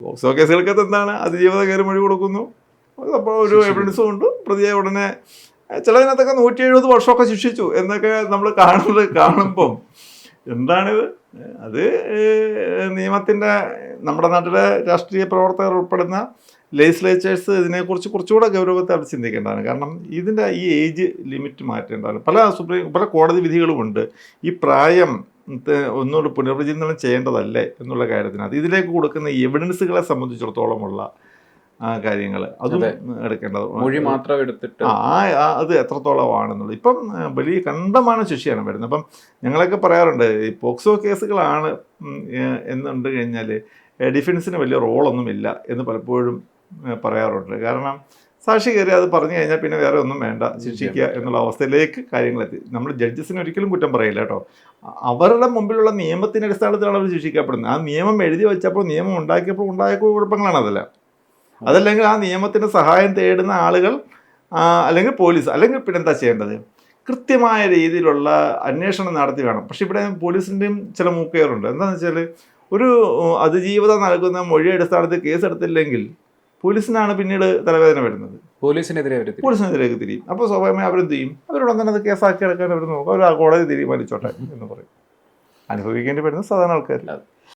POCSO കേസുകൾക്കകത്ത് എന്താണ്, അതിജീവിത കയറി മൊഴി കൊടുക്കുന്നു, അപ്പോൾ ഒരു എവിഡൻസും ഉണ്ട്, പ്രതിയെ ഉടനെ ചിലതിനകത്തൊക്കെ 170 വർഷമൊക്കെ ശിക്ഷിച്ചു എന്നൊക്കെ നമ്മൾ കാണുമ്പം എന്താണിത്? അത് നിയമത്തിൻ്റെ, നമ്മുടെ നാട്ടിലെ രാഷ്ട്രീയ പ്രവർത്തകർ ഉൾപ്പെടുന്ന ലെജിസ്ലേച്ചേഴ്സ് ഇതിനെക്കുറിച്ച് കുറച്ചുകൂടെ ഗൗരവത്തോടെ ചിന്തിക്കേണ്ടതാണ്. കാരണം ഇതിൻ്റെ ഈ ഏജ് ലിമിറ്റ് മാറ്റേണ്ടതാണ്. പല കോടതി വിധികളുമുണ്ട് ഈ പ്രായം ഒന്നുകൂടി പുനർവിചിന്തനം ചെയ്യേണ്ടതല്ലേ എന്നുള്ള കാര്യത്തിന്. അത് ഇതിലേക്ക് കൊടുക്കുന്ന എവിഡൻസുകളെ സംബന്ധിച്ചിടത്തോളമുള്ള കാര്യങ്ങൾ അതും എടുക്കേണ്ടത്, മൊഴി മാത്രം എടുത്തിട്ട് അത് എത്രത്തോളമാണെന്നുള്ളത്. ഇപ്പം വലിയ കണ്ടമാനം ശിക്ഷയാണ് വരുന്നത്. അപ്പം ഞങ്ങളൊക്കെ പറയാറുണ്ട്, ഈ പോക്സോ കേസുകളാണ് എന്നുണ്ട് കഴിഞ്ഞാൽ ഡിഫൻസിന് വലിയ റോളൊന്നുമില്ല എന്ന് പലപ്പോഴും പറയാറുണ്ട്. കാരണം സാക്ഷി കയറി അത് പറഞ്ഞു കഴിഞ്ഞാൽ പിന്നെ വേറെ ഒന്നും വേണ്ട, ശിക്ഷിക്കുക എന്നുള്ള അവസ്ഥയിലേക്ക് കാര്യങ്ങളെത്തി. നമ്മൾ ജഡ്ജസിന് ഒരിക്കലും കുറ്റം പറയില്ല കേട്ടോ. അവരുടെ മുമ്പിലുള്ള നിയമത്തിൻ്റെ അടിസ്ഥാനത്തിലാണ് അവർ ശിക്ഷിക്കപ്പെടുന്നത്. ആ നിയമം എഴുതി വെച്ചപ്പോൾ, നിയമം ഉണ്ടാക്കിയപ്പോൾ ഉണ്ടായ കുഴപ്പങ്ങളാണ് അതെല്ലാം. അതല്ലെങ്കിൽ ആ നിയമത്തിന് സഹായം തേടുന്ന ആളുകൾ, അല്ലെങ്കിൽ പോലീസ്, അല്ലെങ്കിൽ പിന്നെ എന്താ ചെയ്യേണ്ടത്? കൃത്യമായ രീതിയിലുള്ള അന്വേഷണം നടത്തി വേണം. പക്ഷെ ഇവിടെ പോലീസിൻ്റെയും ചില മൂക്കേറുണ്ട്. എന്താണെന്ന് വെച്ചാൽ, ഒരു അതിജീവിതം നൽകുന്ന മൊഴി അടിസ്ഥാനത്തിൽ കേസെടുത്തില്ലെങ്കിൽ പോലീസിനാണ് പിന്നീട് തലവേദന വരുന്നത്, പോലീസിനെതിരേക്ക് തിരിയും. അപ്പോൾ സ്വാഭാവികമായി അവരെന്ത് ചെയ്യും? അവരോട് തന്നെ അത് കേസാക്കി എടുക്കാൻ അവർ നോക്കും. അവർ ആ കോടതി തീരുമാനിച്ചോട്ടെ എന്ന് പറയും. അനുഭവിക്കേണ്ടി വരുന്നത് സാധാരണ ആൾക്കാർ.